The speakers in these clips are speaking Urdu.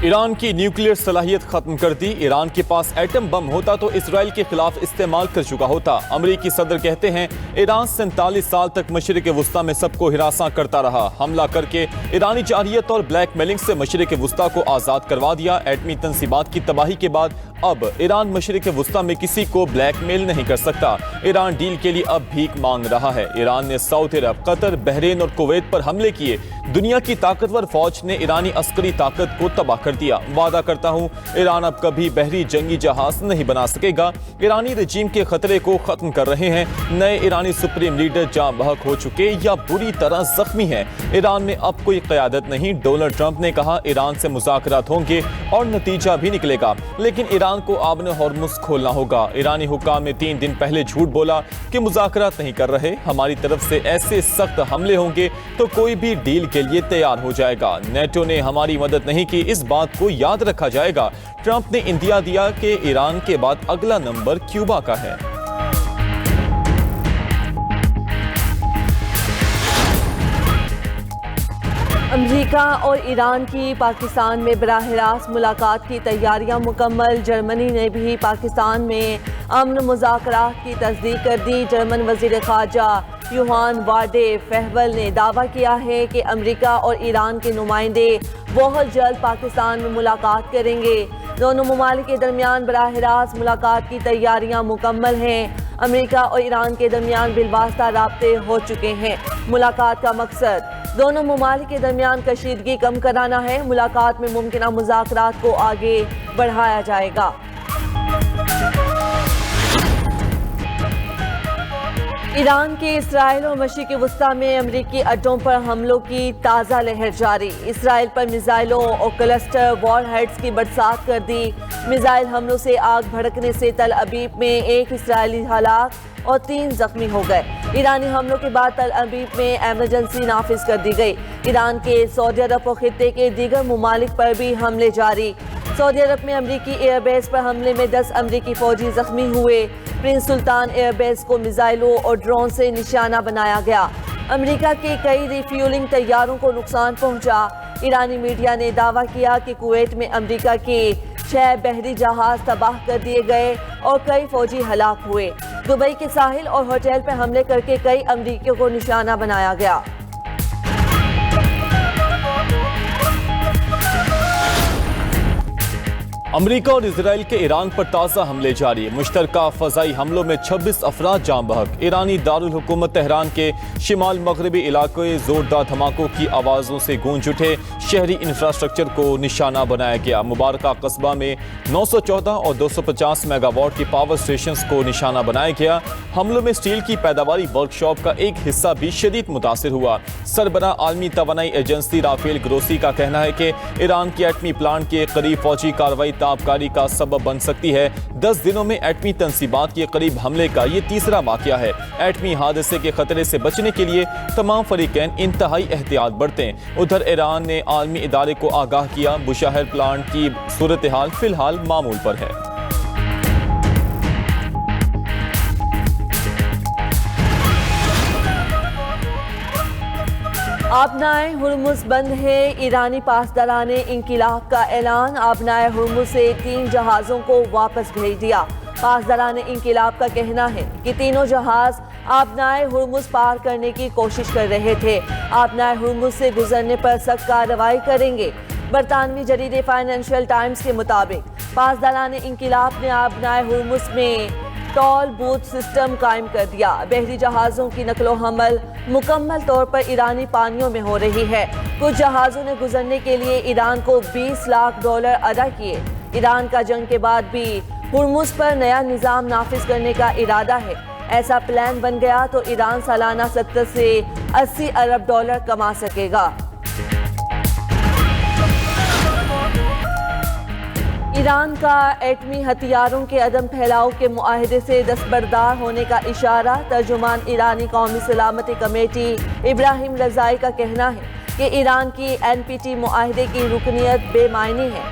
ایران کی نیوکلیئر صلاحیت ختم کر دی۔ ایران کے پاس ایٹم بم ہوتا تو اسرائیل کے خلاف استعمال کر چکا ہوتا۔ امریکی صدر کہتے ہیں ایران 47 سال تک مشرق وسطی میں سب کو ہراساں کرتا رہا، حملہ کر کے ایرانی جارحیت اور بلیک میلنگ سے مشرق وسطی کو آزاد کروا دیا۔ ایٹمی تنصیبات کی تباہی کے بعد اب ایران مشرق وسطی میں کسی کو بلیک میل نہیں کر سکتا۔ ایران ڈیل کے لیے اب بھیک مانگ رہا ہے۔ ایران نے سعودی عرب، قطر، بحرین اور کویت پر حملے کیے۔ دنیا کی طاقتور فوج نے ایرانی عسکری طاقت کو تباہ کر دیا۔ وعدہ کرتا ہوں ایران اب کبھی بحری جنگی جہاز نہیں بنا سکے گا۔ ایرانی رجیم کے خطرے کو ختم کر رہے ہیں۔ نئے ایرانی سپریم لیڈر جاں بحق ہو چکے یا بری طرح زخمی ہیں۔ ایران میں اب کوئی قیادت نہیں۔ ڈونلڈ ٹرمپ نے کہا ایران سے مذاکرات ہوں گے اور نتیجہ بھی نکلے گا، لیکن ایران کو آبن ہرمز کھولنا ہوگا۔ ایرانی حکام نے 3 دن پہلے جھوٹ بولا کہ مذاکرات نہیں کر رہے۔ ہماری طرف سے ایسے سخت حملے ہوں گے تو کوئی بھی ڈیل کے لیے تیار ہو جائے گا۔ نیٹو نے ہماری مدد نہیں کی، اس بات کو یاد رکھا جائے گا۔ ٹرمپ نے اندیا دیا کہ ایران کے بعد اگلا نمبر کیوبا کا ہے۔ امریکہ اور ایران کی پاکستان میں براہ راست ملاقات کی تیاریاں مکمل۔ جرمنی نے بھی پاکستان میں امن مذاکرات کی تصدیق کر دی۔ جرمن وزیر خارجہ یوہان واڈے فہول نے دعویٰ کیا ہے کہ امریکہ اور ایران کے نمائندے بہت جلد پاکستان میں ملاقات کریں گے۔ دونوں ممالک کے درمیان براہ راست ملاقات کی تیاریاں مکمل ہیں۔ امریکہ اور ایران کے درمیان بالواسطہ رابطے ہو چکے ہیں۔ ملاقات کا مقصد دونوں ممالک کے درمیان کشیدگی کم کرانا ہے۔ ملاقات میں ممکنہ مذاکرات کو آگے بڑھایا جائے گا۔ ایران کے اسرائیل اور مشرق وسطی میں امریکی اڈوں پر حملوں کی تازہ لہر جاری۔ اسرائیل پر میزائلوں اور کلسٹر وار ہیڈز کی برسات کر دی۔ میزائل حملوں سے آگ بھڑکنے سے تل ابیب میں 1 اسرائیلی ہلاک اور 3 زخمی ہو گئے۔ ایرانی حملوں کے بعد تل ابیب میں ایمرجنسی نافذ کر دی گئی۔ ایران کے سعودی عرب اور خطے کے دیگر ممالک پر بھی حملے جاری۔ سعودی عرب میں امریکی ایئر بیس پر حملے میں 10 امریکی فوجی زخمی ہوئے۔ پرنس سلطان ایئر بیس کو میزائلوں اور ڈرون سے نشانہ بنایا گیا۔ امریکہ کے کئی ری فیولنگ طیاروں کو نقصان پہنچا۔ ایرانی میڈیا نے دعویٰ کیا کہ کویت میں امریکہ کے 6 بحری جہاز تباہ کر دیے گئے اور کئی فوجی ہلاک ہوئے۔ دبئی کے ساحل اور ہوٹل پر حملے کر کے کئی امریکیوں کو نشانہ بنایا گیا۔ امریکہ اور اسرائیل کے ایران پر تازہ حملے جاری۔ مشترکہ فضائی حملوں میں 26 افراد جاں بحق۔ ایرانی دارالحکومت تہران کے شمال مغربی علاقے زوردار دھماکوں کی آوازوں سے گونج اٹھے۔ شہری انفراسٹرکچر کو نشانہ بنایا گیا۔ مبارکہ قصبہ میں 914 اور 250 میگا واٹ کی پاور سٹیشنز کو نشانہ بنایا گیا۔ حملوں میں اسٹیل کی پیداواری ورکشاپ کا ایک حصہ بھی شدید متاثر ہوا۔ سربراہ عالمی توانائی ایجنسی رافیل گروسی کا کہنا ہے کہ ایران کے ایٹمی پلانٹ کے قریب فوجی کارروائی تابکاری کا سبب بن سکتی ہے۔ 10 دنوں میں ایٹمی تنصیبات کے قریب حملے کا یہ تیسرا واقعہ ہے۔ ایٹمی حادثے کے خطرے سے بچنے کے لیے تمام فریقین انتہائی احتیاط برتیں۔ ادھر ایران نے عالمی ادارے کو آگاہ کیا۔ بشاہر پلانٹ کی صورتحال فی الحال معمول پر ہے۔ آبنائے ہرمز بند ہے۔ ایرانی پاسداران انقلاب کا اعلان۔ آبنائے ہرمز سے 3 جہازوں کو واپس بھیج دیا۔ پاسداران انقلاب کا کہنا ہے کہ تینوں جہاز آبنائے ہرمز پار کرنے کی کوشش کر رہے تھے۔ آبنائے ہرمز سے گزرنے پر سخت کارروائی کریں گے۔ برطانوی جریدے فائنینشل ٹائمز کے مطابق پاسداران انقلاب نے آبنائے ہرمز میں ٹول بوتھ سسٹم قائم کر دیا۔ بحری جہازوں کی نقل و حمل مکمل طور پر ایرانی پانیوں میں ہو رہی ہے۔ کچھ جہازوں نے گزرنے کے لیے ایران کو $20 لاکھ ادا کیے۔ ایران کا جنگ کے بعد بھی ہرمز پر نیا نظام نافذ کرنے کا ارادہ ہے۔ ایسا پلان بن گیا تو ایران سالانہ 70 سے 80 ارب ڈالر کما سکے گا۔ ایران کا ایٹمی ہتھیاروں کے عدم پھیلاؤ کے معاہدے سے دستبردار ہونے کا اشارہ۔ ترجمان ایرانی قومی سلامتی کمیٹی ابراہیم رضائی کا کہنا ہے کہ ایران کی NPT معاہدے کی رکنیت بے معنی ہے۔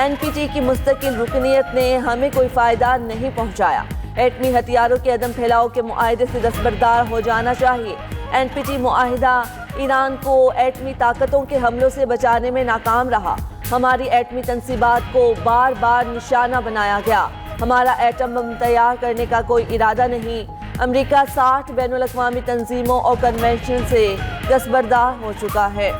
NPT کی مستقل رکنیت نے ہمیں کوئی فائدہ نہیں پہنچایا۔ ایٹمی ہتھیاروں کے عدم پھیلاؤ کے معاہدے سے دستبردار ہو جانا چاہیے۔ NPT معاہدہ ایران کو ایٹمی طاقتوں کے حملوں سے بچانے میں ناکام رہا۔ ہماری ایٹمی تنصیبات کو بار بار نشانہ بنایا گیا۔ ہمارا ایٹم بم تیار کرنے کا کوئی ارادہ نہیں۔ امریکہ 60 بین الاقوامی تنظیموں اور کنونشن سے دستبردار ہو چکا ہے۔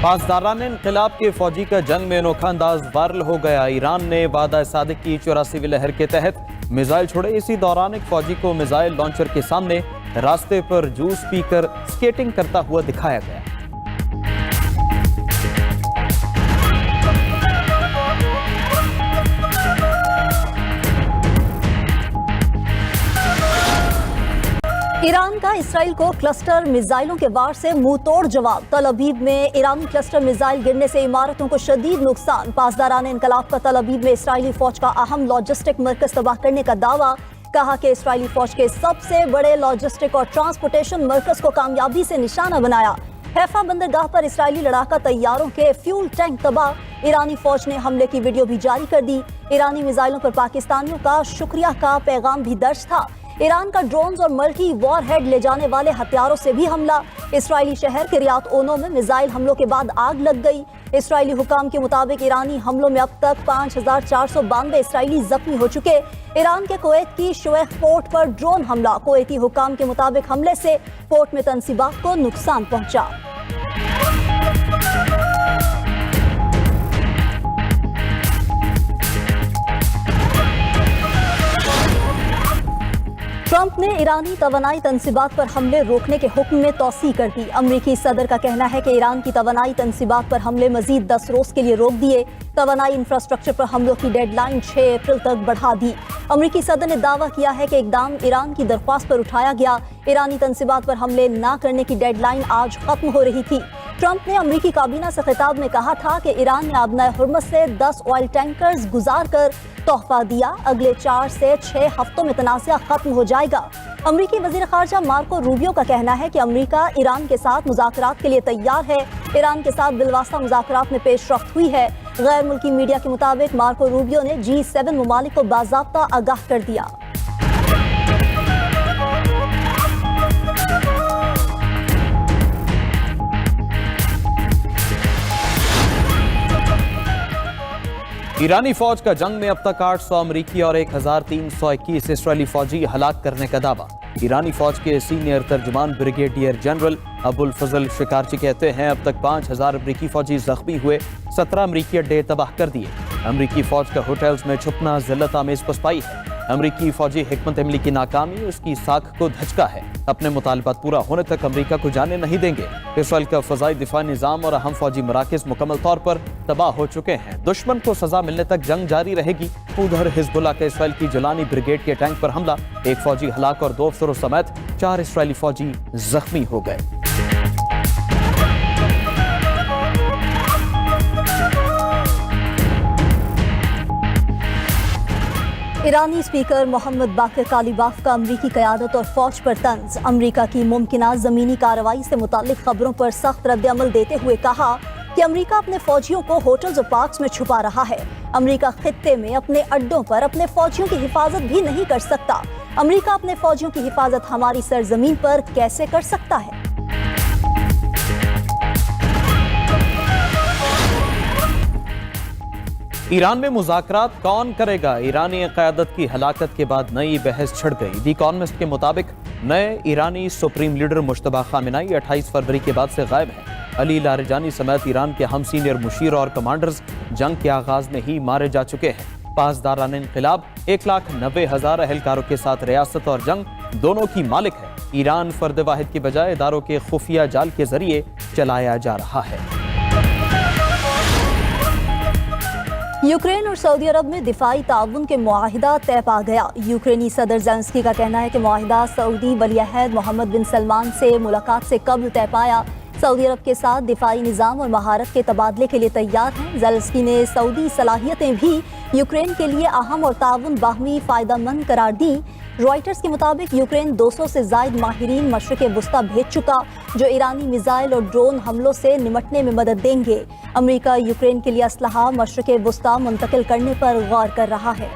پاسداران انقلاب کے فوجی کا جنگ میں انوکھا انداز وائرل ہو گیا۔ ایران نے وعدہ صادق کی 84ویں لہر کے تحت میزائل چھوڑے۔ اسی دوران ایک فوجی کو میزائل لانچر کے سامنے راستے پر جوس پی کر سکیٹنگ کرتا ہوا دکھایا گیا۔ ایران کا اسرائیل کو کلسٹر میزائلوں کے وار سے منہ توڑ جواب۔ تل ابیب میں ایرانی کلسٹر میزائل گرنے سے عمارتوں کو شدید نقصان۔ پاسداران انقلاب کا تل ابیب میں اسرائیلی فوج کا اہم لاجسٹک مرکز تباہ کرنے کا دعویٰ۔ کہا کہ اسرائیلی فوج کے سب سے بڑے لاجسٹک اور ٹرانسپورٹیشن مرکز کو کامیابی سے نشانہ بنایا۔ حیفا بندرگاہ پر اسرائیلی لڑاکا طیاروں کے فیول ٹینک تباہ۔ ایرانی فوج نے حملے کی ویڈیو بھی جاری کر دی۔ ایرانی میزائلوں پر پاکستانیوں کا شکریہ کا پیغام بھی درج تھا۔ ایران کا ڈرونز اور ملٹی وار ہیڈ لے جانے والے ہتھیاروں سے بھی حملہ۔ اسرائیلی شہر کریات اونو میں میزائل حملوں کے بعد آگ لگ گئی۔ اسرائیلی حکام کے مطابق ایرانی حملوں میں اب تک 5492 اسرائیلی زخمی ہو چکے۔ ایران کے کویت کی شویخ پورٹ پر ڈرون حملہ۔ کویتی حکام کے مطابق حملے سے پورٹ میں تنصیبات کو نقصان پہنچا۔ ٹرمپ نے ایرانی توانائی تنصیبات پر حملے روکنے کے حکم میں توسیع کر دی۔ امریکی صدر کا کہنا ہے کہ ایران کی توانائی تنصیبات پر حملے مزید 10 روز کے لیے روک دیے۔ توانائی انفراسٹرکچر پر حملوں کی ڈیڈ لائن 6 اپریل تک بڑھا دی۔ امریکی صدر نے دعویٰ کیا ہے کہ اقدام ایران کی درخواست پر اٹھایا گیا۔ ایرانی تنصیبات پر حملے نہ کرنے کی ڈیڈ لائن آج ختم ہو رہی تھی۔ ٹرمپ نے امریکی کابینہ سے خطاب میں کہا تھا کہ ایران نے آبنائے ہرمز سے 10 آئل ٹینکرز گزار کر تحفہ دیا۔ اگلے 4 سے 6 ہفتوں میں تنازعہ ختم ہو جائے گا۔ امریکی وزیر خارجہ مارکو روبیو کا کہنا ہے کہ امریکہ ایران کے ساتھ مذاکرات کے لیے تیار ہے۔ ایران کے ساتھ بالواسطہ مذاکرات میں پیش رفت ہوئی ہے۔ غیر ملکی میڈیا کے مطابق مارکو روبیو نے G7 ممالک کو باضابطہ آگاہ کر دیا۔ ایرانی فوج کا جنگ میں اب تک 800 امریکی اور 1321 اسرائیلی فوجی ہلاک کرنے کا دعویٰ۔ ایرانی فوج کے سینئر ترجمان بریگیڈیئر جنرل ابو الفضل شکارچی کہتے ہیں اب تک 5000 امریکی فوجی زخمی ہوئے، 17 امریکی اڈے تباہ کر دیے۔ امریکی فوج کا ہوٹلز میں چھپنا ذلت آمیز پسپائی ہے۔ امریکی فوجی حکمت عملی کی ناکامی اس کی ساکھ کو دھچکا ہے۔ اپنے مطالبات پورا ہونے تک امریکہ کو جانے نہیں دیں گے۔ اسرائیل کا فضائی دفاعی نظام اور اہم فوجی مراکز مکمل طور پر تباہ ہو چکے ہیں۔ دشمن کو سزا ملنے تک جنگ جاری رہے گی۔ ادھر حزب اللہ کا اسرائیل کی جولانی بریگیڈ کے ٹینک پر حملہ، ایک فوجی ہلاک اور 2 افسروں سمیت 4 اسرائیلی فوجی زخمی ہو گئے۔ ایرانی اسپیکر محمد باقر کالیباف کا امریکی قیادت اور فوج پر طنز۔ امریکہ کی ممکنہ زمینی کارروائی سے متعلق خبروں پر سخت رد عمل دیتے ہوئے کہا کہ امریکہ اپنے فوجیوں کو ہوٹلز اور پارکس میں چھپا رہا ہے۔ امریکہ خطے میں اپنے اڈوں پر اپنے فوجیوں کی حفاظت بھی نہیں کر سکتا۔ امریکہ اپنے فوجیوں کی حفاظت ہماری سرزمین پر کیسے کر سکتا ہے؟ ایران میں مذاکرات کون کرے گا؟ ایرانی قیادت کی ہلاکت کے بعد نئی بحث چھڑ گئی۔ دی اکانومسٹ کے مطابق نئے ایرانی سپریم لیڈر مجتبیٰ خامنائی 28 فروری کے بعد سے غائب ہیں۔ علی لاریجانی سمیت ایران کے ہم سینئر مشیر اور کمانڈرز جنگ کے آغاز میں ہی مارے جا چکے ہیں۔ پاسداران انقلاب 190,000 اہلکاروں کے ساتھ ریاست اور جنگ دونوں کی مالک ہے۔ ایران فرد واحد کی بجائے اداروں کے خفیہ جال کے ذریعے چلایا جا رہا ہے۔ یوکرین اور سعودی عرب میں دفاعی تعاون کے معاہدہ طے پا گیا۔ یوکرینی صدر زیلنسکی کا کہنا ہے کہ معاہدہ سعودی ولی عہد محمد بن سلمان سے ملاقات سے قبل طے پایا۔ سعودی عرب کے ساتھ دفاعی نظام اور مہارت کے تبادلے کے لیے تیار ہیں۔ زیلنسکی نے سعودی صلاحیتیں بھی یوکرین کے لیے اہم اور تعاون باہمی فائدہ مند قرار دی۔ رائٹرز کے مطابق یوکرین 200 سے زائد ماہرین مشرق وسطیٰ بھیج چکا جو ایرانی میزائل اور ڈرون حملوں سے نمٹنے میں مدد دیں گے۔ امریکہ یوکرین کے لیے اسلحہ مشرق وسطیٰ منتقل کرنے پر غور کر رہا ہے۔